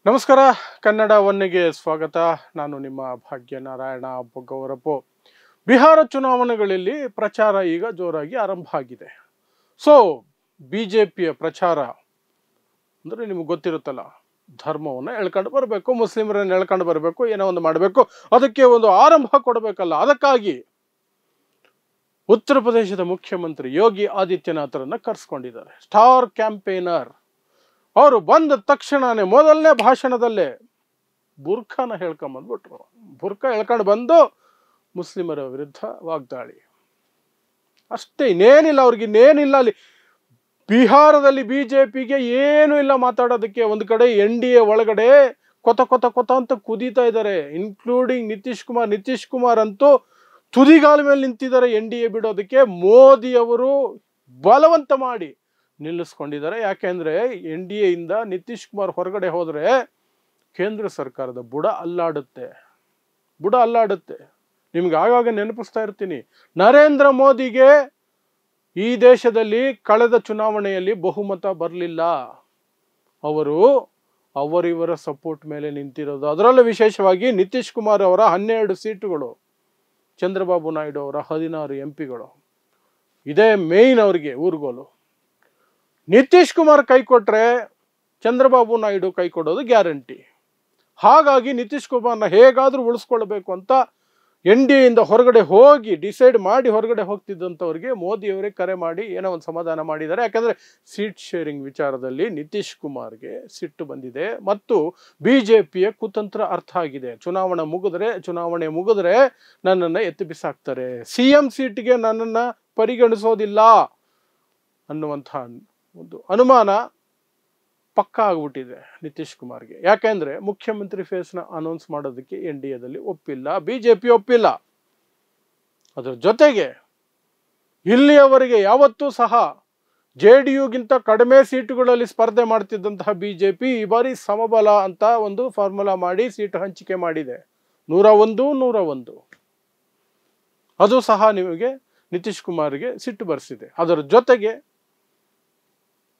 ನಮಸ್ಕಾರ. ಕನ್ನಡ ಒನ್ನೆಗೆ ಸ್ವಾಗತ. ನಾನು ನಿಮ್ಮ ಭಾಗ್ಯನಾರಾಯಣ ಬೊಗ್ಗವರಪು. ಬಿಹಾರ ಚುನಾವಣೆಗಳಲ್ಲಿ ಪ್ರಚಾರ ಈಗ ಜೋರಾಗಿ ಆರಂಭ ಆಗಿದೆ. ಸೊ ಬಿಜೆಪಿಯ ಪ್ರಚಾರ ಅಂದರೆ ನಿಮ್ಗೆ ಗೊತ್ತಿರುತ್ತಲ್ಲ, ಧರ್ಮವನ್ನು ಎಳ್ಕೊಂಡು ಬರಬೇಕು, ಮುಸ್ಲಿಮರನ್ನು ಎಳ್ಕೊಂಡು ಬರಬೇಕು, ಏನೋ ಒಂದು ಮಾಡಬೇಕು, ಅದಕ್ಕೆ ಒಂದು ಆರಂಭ ಕೊಡಬೇಕಲ್ಲ. ಅದಕ್ಕಾಗಿ ಉತ್ತರ ಪ್ರದೇಶದ ಮುಖ್ಯಮಂತ್ರಿ ಯೋಗಿ ಆದಿತ್ಯನಾಥರನ್ನ ಕರೆಸ್ಕೊಂಡಿದ್ದಾರೆ. ಸ್ಟಾರ್ ಕ್ಯಾಂಪೇನರ್ ಅವರು ಬಂದ ತಕ್ಷಣನೇ ಮೊದಲನೇ ಭಾಷಣದಲ್ಲೇ ಬುರ್ಖಾನ ಹೇಳ್ಕೊಂಬಂದ್ಬಿಟ್ರು. ಬುರ್ಖಾ ಹೇಳ್ಕೊಂಡು ಬಂದು ಮುಸ್ಲಿಮರ ವಿರುದ್ಧ ವಾಗ್ದಾಳಿ ಅಷ್ಟೇ, ಇನ್ನೇನಿಲ್ಲ, ಅವ್ರಿಗೆ ಇನ್ನೇನಿಲ್ಲ. ಅಲ್ಲಿ ಬಿಹಾರದಲ್ಲಿ ಬಿಜೆಪಿಗೆ ಏನು ಇಲ್ಲ ಮಾತಾಡೋದಕ್ಕೆ. ಒಂದು ಕಡೆ NDA ಒಳಗಡೆ ಕೊತ ಕೊತ ಕೊತ ಅಂತ ಕುದೀತಾ ಇದ್ದಾರೆ, ಇನ್ಕ್ಲೂಡಿಂಗ್ ನಿತೀಶ್ ಕುಮಾರ್ ಅಂತೂ ತುದಿಗಾಲ ಮೇಲೆ ನಿಂತಿದ್ದಾರೆ NDA ಬಿಡೋದಕ್ಕೆ. ಮೋದಿ ಅವರು ಬಲವಂತ ಮಾಡಿ ನಿಲ್ಲಿಸ್ಕೊಂಡಿದ್ದಾರೆ. ಯಾಕೆಂದ್ರೆ NDA ಇಂದ ನಿತೀಶ್ ಕುಮಾರ್ ಹೊರಗಡೆ ಹೋದ್ರೆ ಕೇಂದ್ರ ಸರ್ಕಾರದ ಬುಡ ಅಲ್ಲಾಡುತ್ತೆ. ನಿಮ್ಗೆ ಆಗಾಗ ನೆನಪಿಸ್ತಾ ಇರ್ತೀನಿ, ನರೇಂದ್ರ ಮೋದಿಗೆ ಈ ದೇಶದಲ್ಲಿ ಕಳೆದ ಚುನಾವಣೆಯಲ್ಲಿ ಬಹುಮತ ಬರಲಿಲ್ಲ. ಅವರು ಅವರಿವರ ಸಪೋರ್ಟ್ ಮೇಲೆ ನಿಂತಿರೋದು. ಅದರಲ್ಲೂ ವಿಶೇಷವಾಗಿ ನಿತೀಶ್ ಕುಮಾರ್ ಅವರ 12 ಸೀಟುಗಳು, ಚಂದ್ರಬಾಬು ನಾಯ್ಡು ಅವರ 16 MP ಗಳು, ಇದೇ ಮೇಯ್ನ್ ಅವ್ರಿಗೆ ಊರುಗೋಲು. ನಿತೀಶ್ ಕುಮಾರ್ ಕೈ ಕೊಟ್ರೆ ಚಂದ್ರಬಾಬು ನಾಯ್ಡು ಕೈ ಕೊಡೋದು ಗ್ಯಾರಂಟಿ. ಹಾಗಾಗಿ ನಿತೀಶ್ ಕುಮಾರ್ನ ಹೇಗಾದ್ರೂ ಉಳಿಸ್ಕೊಳ್ಬೇಕು ಅಂತ NDA ಇಂದ ಹೊರಗಡೆ ಹೋಗಿ ಡಿಸೈಡ್ ಮಾಡಿ ಹೊರಗಡೆ ಹೋಗ್ತಿದ್ದಂಥವ್ರಿಗೆ ಮೋದಿ ಅವರೇ ಕರೆ ಮಾಡಿ ಏನೋ ಒಂದು ಸಮಾಧಾನ ಮಾಡಿದ್ದಾರೆ. ಯಾಕಂದ್ರೆ ಸೀಟ್ ಶೇರಿಂಗ್ ವಿಚಾರದಲ್ಲಿ ನಿತೀಶ್ ಕುಮಾರ್ಗೆ ಸಿಟ್ಟು ಬಂದಿದೆ ಮತ್ತು ಬಿಜೆಪಿಯ ಕುತಂತ್ರ ಅರ್ಥ ಆಗಿದೆ. ಚುನಾವಣೆ ಮುಗಿದ್ರೆ ನನ್ನನ್ನು ಎತ್ತಿ ಬಿಸಾಕ್ತಾರೆ, CM ಸೀಟ್ಗೆ ನನ್ನನ್ನು ಪರಿಗಣಿಸೋದಿಲ್ಲ ಅನ್ನುವಂಥ ಒಂದು ಅನುಮಾನ ಪಕ್ಕಾ ಆಗ್ಬಿಟ್ಟಿದೆ ನಿತೀಶ್ ಕುಮಾರ್ಗೆ. ಯಾಕೆಂದ್ರೆ ಮುಖ್ಯಮಂತ್ರಿ ಫೇಸ್ನ ಅನೌನ್ಸ್ ಮಾಡೋದಕ್ಕೆ NDAದಲ್ಲಿ ಒಪ್ಪಿಲ್ಲ, ಬಿಜೆಪಿ ಒಪ್ಪಿಲ್ಲ. ಅದರ ಜೊತೆಗೆ ಇಲ್ಲಿಯವರೆಗೆ ಯಾವತ್ತೂ ಸಹ JDUಗಿಂತ ಕಡಿಮೆ ಸೀಟುಗಳಲ್ಲಿ ಸ್ಪರ್ಧೆ ಮಾಡ್ತಿದ್ದಂತಹ ಬಿಜೆಪಿ ಈ ಬಾರಿ ಸಮಬಲ ಅಂತ ಒಂದು ಫಾರ್ಮುಲಾ ಮಾಡಿ ಸೀಟು ಹಂಚಿಕೆ ಮಾಡಿದೆ, 101. ಅದು ಸಹ ನಿಮಗೆ ನಿತೀಶ್ ಕುಮಾರ್ಗೆ ಸಿಟ್ಟು ಬರ್ಸಿದೆ. ಅದರ ಜೊತೆಗೆ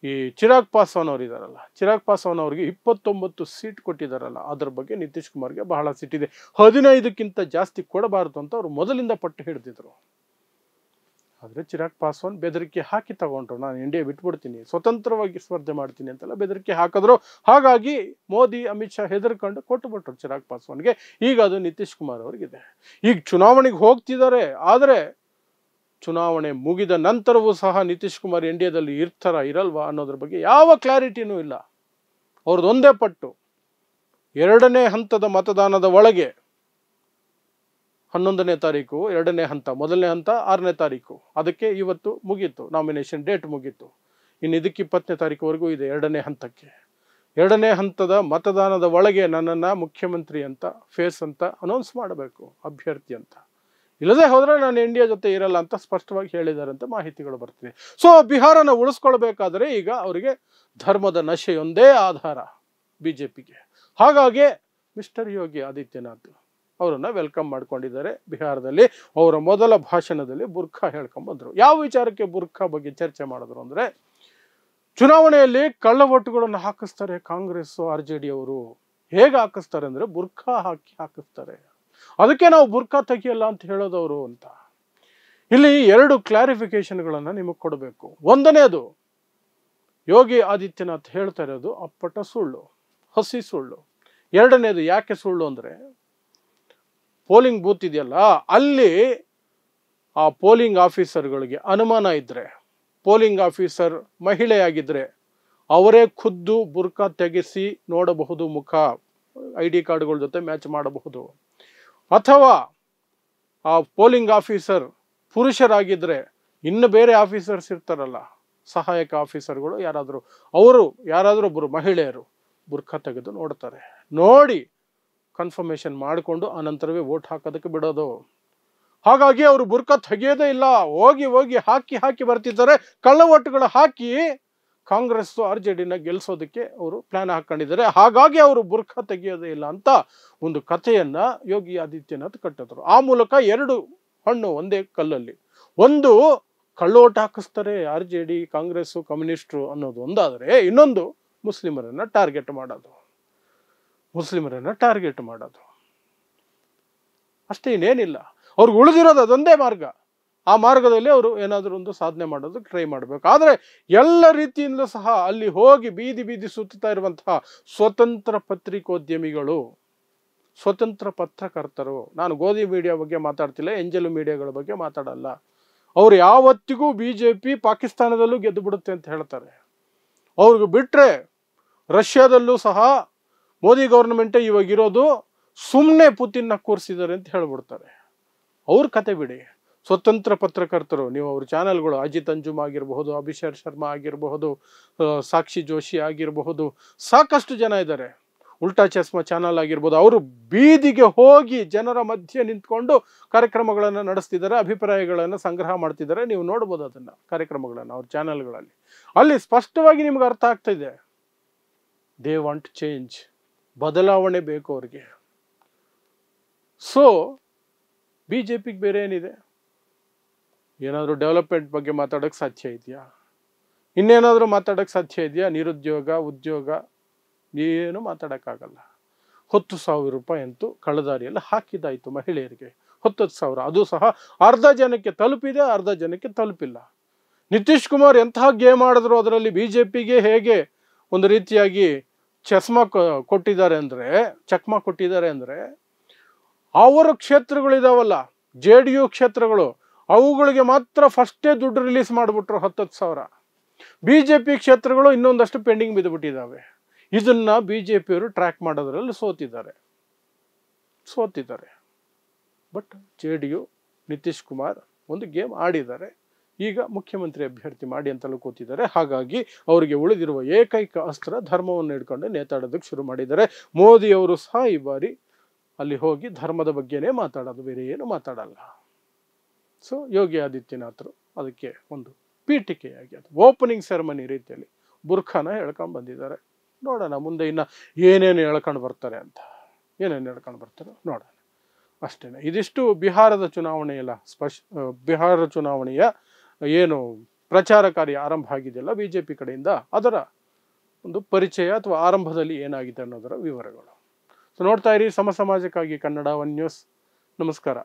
ಈ ಚಿರಾಗ್ ಪಾಸ್ವಾನ್ ಅವರು ಇದಾರಲ್ಲ, ಚಿರಾಗ್ ಪಾಸ್ವಾನ್ ಅವರಿಗೆ 29 ಸೀಟ್ ಕೊಟ್ಟಿದ್ದಾರಲ್ಲ, ಅದ್ರ ಬಗ್ಗೆ ನಿತೀಶ್ ಕುಮಾರ್ಗೆ ಬಹಳ ಸಿಟ್ಟಿದೆ. 15ಕ್ಕಿಂತ ಜಾಸ್ತಿ ಕೊಡಬಾರದು ಅಂತ ಅವರು ಮೊದಲಿಂದ ಪಟ್ಟು ಹಿಡಿದಿದ್ರು. ಆದ್ರೆ ಚಿರಾಗ್ ಪಾಸ್ವಾನ್ ಬೆದರಿಕೆ ಹಾಕಿ ತಗೊಂಡ್ರು, ನಾನು NDA ಬಿಟ್ಬಿಡ್ತೀನಿ, ಸ್ವತಂತ್ರವಾಗಿ ಸ್ಪರ್ಧೆ ಮಾಡ್ತೀನಿ ಅಂತೆಲ್ಲ ಬೆದರಿಕೆ ಹಾಕಿದ್ರು. ಹಾಗಾಗಿ ಮೋದಿ ಅಮಿತ್ ಶಾ ಹೆದರ್ಕೊಂಡು ಕೊಟ್ಟುಬಿಟ್ರು ಚಿರಾಗ್ ಪಾಸ್ವಾನ್ಗೆ. ಈಗ ಅದು ನಿತೀಶ್ ಕುಮಾರ್ ಅವ್ರಿಗಿದೆ. ಈಗ ಚುನಾವಣೆಗೆ ಹೋಗ್ತಿದ್ದಾರೆ. ಆದರೆ ಚುನಾವಣೆ ಮುಗಿದ ನಂತರವೂ ಸಹ ನಿತೀಶ್ ಕುಮಾರ್ NDAದಲ್ಲಿ ಇರಲ್ವಾ ಅನ್ನೋದ್ರ ಬಗ್ಗೆ ಯಾವ ಕ್ಲಾರಿಟಿನೂ ಇಲ್ಲ. ಅವ್ರದ್ದು ಒಂದೇ ಪಟ್ಟು, 2ನೇ ಹಂತದ ಮತದಾನದ ಒಳಗೆ 11ನೇ ತಾರೀಕು 2ನೇ ಹಂತ, ಮೊದಲನೇ ಹಂತ 6ನೇ ತಾರೀಕು, ಅದಕ್ಕೆ ಇವತ್ತು ಮುಗೀತು, ನಾಮಿನೇಷನ್ ಡೇಟ್ ಮುಗೀತು. ಇನ್ನು ಇದಕ್ಕೆ 20ನೇ ತಾರೀಕುವರೆಗೂ ಇದೆ 2ನೇ ಹಂತಕ್ಕೆ. 2ನೇ ಹಂತದ ಮತದಾನದ ಒಳಗೆ ನನ್ನನ್ನು ಮುಖ್ಯಮಂತ್ರಿ ಅಂತ, ಫೇಸ್ ಅಂತ ಅನೌನ್ಸ್ ಮಾಡಬೇಕು, ಅಭ್ಯರ್ಥಿ ಅಂತ. ಇಲ್ಲದೆ ಹೋದ್ರೆ ನಾನು NDA ಜೊತೆ ಇರಲ್ಲ ಅಂತ ಸ್ಪಷ್ಟವಾಗಿ ಹೇಳಿದ್ದಾರೆ ಅಂತ ಮಾಹಿತಿಗಳು ಬರ್ತಿದೆ. ಸೊ ಬಿಹಾರನ ಉಳಿಸ್ಕೊಳ್ಬೇಕಾದ್ರೆ ಈಗ ಅವರಿಗೆ ಧರ್ಮದ ನಶೆಯೊಂದೇ ಆಧಾರ ಬಿಜೆಪಿಗೆ. ಹಾಗಾಗಿ ಮಿಸ್ಟರ್ ಯೋಗಿ ಆದಿತ್ಯನಾಥ್ ಅವರನ್ನ ವೆಲ್ಕಮ್ ಮಾಡ್ಕೊಂಡಿದ್ದಾರೆ ಬಿಹಾರದಲ್ಲಿ. ಅವರ ಮೊದಲ ಭಾಷಣದಲ್ಲಿ ಬುರ್ಖಾ ಹೇಳ್ಕೊಂಡ್ಬಂದ್ರು. ಯಾವ ವಿಚಾರಕ್ಕೆ ಬುರ್ಖಾ ಬಗ್ಗೆ ಚರ್ಚೆ ಮಾಡಿದ್ರು ಅಂದ್ರೆ, ಚುನಾವಣೆಯಲ್ಲಿ ಕಳ್ಳ ಓಟುಗಳನ್ನು ಹಾಕಿಸ್ತಾರೆ ಕಾಂಗ್ರೆಸ್ RJD ಅವರು. ಹೇಗೆ ಹಾಕಿಸ್ತಾರೆ ಅಂದ್ರೆ ಬುರ್ಖಾ ಹಾಕಿಸ್ತಾರೆ, ಅದಕ್ಕೆ ನಾವು ಬುರ್ಖಾ ತೆಗಿಯಲ್ಲ ಅಂತ ಹೇಳೋದವರು ಅಂತ. ಇಲ್ಲಿ 2 ಕ್ಲಾರಿಫಿಕೇಶನ್ಗಳನ್ನು ನಿಮಗೆ ಕೊಡಬೇಕು. ಒಂದನೇದು, ಯೋಗಿ ಆದಿತ್ಯನಾಥ್ ಹೇಳ್ತಾ ಇರೋದು ಅಪ್ಪಟ ಸುಳ್ಳು, ಹಸಿ ಸುಳ್ಳು. ಎರಡನೇದು ಯಾಕೆ ಸುಳ್ಳು ಅಂದ್ರೆ, ಪೋಲಿಂಗ್ ಬೂತ್ ಇದೆಯಲ್ಲ, ಅಲ್ಲಿ ಆ ಪೋಲಿಂಗ್ ಆಫೀಸರ್ಗಳಿಗೆ ಅನುಮಾನ ಇದ್ರೆ, ಪೋಲಿಂಗ್ ಆಫೀಸರ್ ಮಹಿಳೆಯಾಗಿದ್ರೆ ಅವರೇ ಖುದ್ದು ಬುರ್ಖಾ ತೆಗೆಸಿ ನೋಡಬಹುದು, ಮುಖ ID ಕಾರ್ಡ್ಗಳ ಜೊತೆ ಮ್ಯಾಚ್ ಮಾಡಬಹುದು. ಅಥವಾ ಆ ಪೋಲಿಂಗ್ ಆಫೀಸರ್ ಪುರುಷರಾಗಿದ್ರೆ ಇನ್ನು ಬೇರೆ ಆಫೀಸರ್ಸ್ ಇರ್ತಾರಲ್ಲ, ಸಹಾಯಕ ಆಫೀಸರ್ಗಳು, ಯಾರಾದರೂ ಒಬ್ಬರು ಮಹಿಳೆಯರು ಬುರ್ಖಾ ತೆಗೆದು ನೋಡ್ತಾರೆ. ನೋಡಿ ಕನ್ಫರ್ಮೇಷನ್ ಮಾಡಿಕೊಂಡು ಅನಂತರವೇ ವೋಟ್ ಹಾಕೋದಕ್ಕೆ ಬಿಡೋದು. ಹಾಗಾಗಿ ಅವರು ಬುರ್ಖಾ ತೆಗೆಯೋದೇ ಇಲ್ಲ, ಹೋಗಿ ಹಾಕಿ ಬರ್ತಿದ್ದಾರೆ. ಕಳ್ಳ ಓಟುಗಳು ಹಾಕಿ ಕಾಂಗ್ರೆಸ್ RJDನ ಗೆಲ್ಸೋದಕ್ಕೆ ಅವರು ಪ್ಲಾನ್ ಹಾಕೊಂಡಿದ್ದಾರೆ. ಹಾಗಾಗಿ ಅವರು ಬುರ್ಖಾ ತೆಗೆಯೋದೇ ಇಲ್ಲ ಅಂತ ಒಂದು ಕಥೆಯನ್ನ ಯೋಗಿ ಆದಿತ್ಯನಾಥ್ ಕಟ್ಟಿದ್ರು. ಆ ಮೂಲಕ 2 ಹಣ್ಣು ಒಂದೇ ಕಲ್ಲಲ್ಲಿ, ಒಂದು ಕಳ್ಳೋಟ ಹಾಕಿಸ್ತಾರೆ RJD, ಕಾಂಗ್ರೆಸ್, ಕಮ್ಯುನಿಸ್ಟರು ಅನ್ನೋದು ಒಂದಾದರೆ, ಇನ್ನೊಂದು ಮುಸ್ಲಿಮರನ್ನ ಟಾರ್ಗೆಟ್ ಮಾಡೋದು. ಮುಸ್ಲಿಮರನ್ನು ಟಾರ್ಗೆಟ್ ಮಾಡೋದು ಅಷ್ಟೇ, ಇನ್ನೇನಿಲ್ಲ. ಅವ್ರಿಗೆ ಉಳಿದಿರೋದು ಅದೊಂದೇ ಮಾರ್ಗ. ಆ ಮಾರ್ಗದಲ್ಲಿ ಅವರು ಏನಾದರೂ ಒಂದು ಸಾಧನೆ ಮಾಡೋದಕ್ಕೆ ಟ್ರೈ ಮಾಡಬೇಕು. ಆದರೆ ಎಲ್ಲ ರೀತಿಯಿಂದಲೂ ಸಹ ಅಲ್ಲಿ ಹೋಗಿ ಬೀದಿ ಬೀದಿ ಸುತ್ತಾ ಇರುವಂತಹ ಸ್ವತಂತ್ರ ಪತ್ರಿಕೋದ್ಯಮಿಗಳು, ಸ್ವತಂತ್ರ ಪತ್ರಕರ್ತರು, ನಾನು ಗೋಧಿ ಮೀಡಿಯಾ ಬಗ್ಗೆ ಮಾತಾಡ್ತಿಲ್ಲ, ಎಂಜಲು ಮೀಡಿಯಾಗಳ ಬಗ್ಗೆ ಮಾತಾಡಲ್ಲ, ಅವ್ರು ಯಾವತ್ತಿಗೂ BJP ಪಾಕಿಸ್ತಾನದಲ್ಲೂ ಗೆದ್ದು ಬಿಡುತ್ತೆ ಅಂತ ಹೇಳ್ತಾರೆ. ಅವ್ರಿಗೆ ಬಿಟ್ಟರೆ ರಷ್ಯಾದಲ್ಲೂ ಸಹ ಮೋದಿ ಗೌರ್ಮೆಂಟೇ ಇವಾಗಿರೋದು, ಸುಮ್ಮನೆ ಪುತಿನ್ನ ಕೂರಿಸಿದ್ದಾರೆ ಅಂತ ಹೇಳ್ಬಿಡ್ತಾರೆ. ಅವ್ರ ಕತೆ ಬಿಡಿ. ಸ್ವತಂತ್ರ ಪತ್ರಕರ್ತರು, ನೀವು ಅವ್ರ ಚಾನೆಲ್ಗಳು, ಅಜಿತ್ ಅಂಜುಮ್ ಆಗಿರಬಹುದು, ಅಭಿಷೇಕ್ ಶರ್ಮಾ ಆಗಿರಬಹುದು, ಸಾಕ್ಷಿ ಜೋಶಿ ಆಗಿರಬಹುದು, ಸಾಕಷ್ಟು ಜನ ಇದ್ದಾರೆ. ಉಲ್ಟಾ ಚಸ್ಮಾ ಚಾನಲ್ ಆಗಿರ್ಬೋದು, ಅವರು ಬೀದಿಗೆ ಹೋಗಿ ಜನರ ಮಧ್ಯೆ ನಿಂತ್ಕೊಂಡು ಕಾರ್ಯಕ್ರಮಗಳನ್ನು ನಡೆಸ್ತಿದ್ದಾರೆ, ಅಭಿಪ್ರಾಯಗಳನ್ನು ಸಂಗ್ರಹ ಮಾಡ್ತಿದ್ದಾರೆ. ನೀವು ನೋಡ್ಬೋದು ಅದನ್ನು, ಕಾರ್ಯಕ್ರಮಗಳನ್ನು ಅವ್ರ ಚಾನೆಲ್ಗಳಲ್ಲಿ. ಅಲ್ಲಿ ಸ್ಪಷ್ಟವಾಗಿ ನಿಮ್ಗೆ ಅರ್ಥ ಆಗ್ತಾ ಇದೆ, ದೇ ವಾಂಟ್ ಚೇಂಜ್, ಬದಲಾವಣೆ ಬೇಕು ಅವ್ರಿಗೆ. ಸೊ BJPಗೆ ಬೇರೆ ಏನಿದೆ? ಏನಾದರೂ ಡೆವಲಪ್ಮೆಂಟ್ ಬಗ್ಗೆ ಮಾತಾಡೋಕ್ಕೆ ಸಾಧ್ಯ ಇದೆಯಾ? ಇನ್ನೇನಾದರೂ ಮಾತಾಡೋಕ್ಕೆ ಸಾಧ್ಯ ಇದೆಯಾ? ನಿರುದ್ಯೋಗ, ಉದ್ಯೋಗ ಏನು ಮಾತಾಡೋಕ್ಕಾಗಲ್ಲ. 10,000 ರೂಪಾಯಿ ಅಂತೂ ಕಳ್ಳದಾರಿಯಲ್ಲಿ ಹಾಕಿದಾಯಿತು ಮಹಿಳೆಯರಿಗೆ. 10,000, ಅದು ಸಹ ಅರ್ಧ ಜನಕ್ಕೆ ತಲುಪಿದೆ, ಅರ್ಧ ಜನಕ್ಕೆ ತಲುಪಿಲ್ಲ. ನಿತೀಶ್ ಕುಮಾರ್ ಎಂತಹ ಗೇಮ್ ಆಡಿದ್ರು ಅದರಲ್ಲಿ. BJPಗೆ ಹೇಗೆ ಒಂದು ರೀತಿಯಾಗಿ ಚಸ್ಮಾ ಕೊಟ್ಟಿದ್ದಾರೆ ಅಂದರೆ, ಚಕ್ಮಾ ಕೊಟ್ಟಿದ್ದಾರೆ ಅಂದರೆ, ಅವರ ಕ್ಷೇತ್ರಗಳಿದಾವಲ್ಲ JDU ಕ್ಷೇತ್ರಗಳು, ಅವುಗಳಿಗೆ ಮಾತ್ರ ಫಸ್ಟೇ ದುಡ್ಡು ರಿಲೀಸ್ ಮಾಡಿಬಿಟ್ರು 10,000. BJP ಕ್ಷೇತ್ರಗಳು ಇನ್ನೊಂದಷ್ಟು ಪೆಂಡಿಂಗ್ ಬಿದ್ದುಬಿಟ್ಟಿದ್ದಾವೆ. ಇದನ್ನ BJPಯವರು ಟ್ರ್ಯಾಕ್ ಮಾಡೋದ್ರಲ್ಲಿ ಸೋತಿದ್ದಾರೆ. ಬಟ್ JDU ನಿತೀಶ್ ಕುಮಾರ್ ಒಂದು ಗೇಮ್ ಆಡಿದ್ದಾರೆ. ಈಗ ಮುಖ್ಯಮಂತ್ರಿ ಅಭ್ಯರ್ಥಿ ಮಾಡಿ ಅಂತಲೂ ಕೂತಿದ್ದಾರೆ. ಹಾಗಾಗಿ ಅವರಿಗೆ ಉಳಿದಿರುವ ಏಕೈಕ ಅಸ್ತ್ರ ಧರ್ಮವನ್ನು ಹಿಡ್ಕೊಂಡು ನೇತಾಡೋದಕ್ಕೆ ಶುರು ಮಾಡಿದ್ದಾರೆ. ಮೋದಿಯವರು ಸಹ ಈ ಬಾರಿ ಅಲ್ಲಿ ಹೋಗಿ ಧರ್ಮದ ಬಗ್ಗೆನೇ ಮಾತಾಡೋದು, ಬೇರೆ ಏನು ಮಾತಾಡಲ್ಲ. ಸೊ ಯೋಗಿ ಆದಿತ್ಯನಾಥರು ಅದಕ್ಕೆ ಒಂದು ಪೀಠಿಕೆಯಾಗಿ ಅದು ಓಪನಿಂಗ್ ಸೆರೆಮನಿ ರೀತಿಯಲ್ಲಿ ಬುರ್ಖಾನ ಹೇಳ್ಕೊಂಡು ಬಂದಿದ್ದಾರೆ. ನೋಡೋಣ ಮುಂದೆ ಇನ್ನು ಏನೇನು ಹೇಳ್ಕೊಂಡು ಬರ್ತಾರೆ ಅಂತ, ನೋಡೋಣ ಅಷ್ಟೇ. ಇದಿಷ್ಟು ಬಿಹಾರದ ಚುನಾವಣೆಯಲ್ಲ, ಬಿಹಾರ ಚುನಾವಣೆಯ ಏನು ಪ್ರಚಾರ ಕಾರ್ಯ ಆರಂಭ ಆಗಿದೆಯಲ್ಲ BJP ಕಡೆಯಿಂದ, ಅದರ ಒಂದು ಪರಿಚಯ ಅಥವಾ ಆರಂಭದಲ್ಲಿ ಏನಾಗಿದೆ ಅನ್ನೋದರ ವಿವರಗಳು. ಸೊ ನೋಡ್ತಾ ಇರಿ ಸಮಾಜಕ್ಕಾಗಿ ಕನ್ನಡ 1 ನ್ಯೂಸ್. ನಮಸ್ಕಾರ.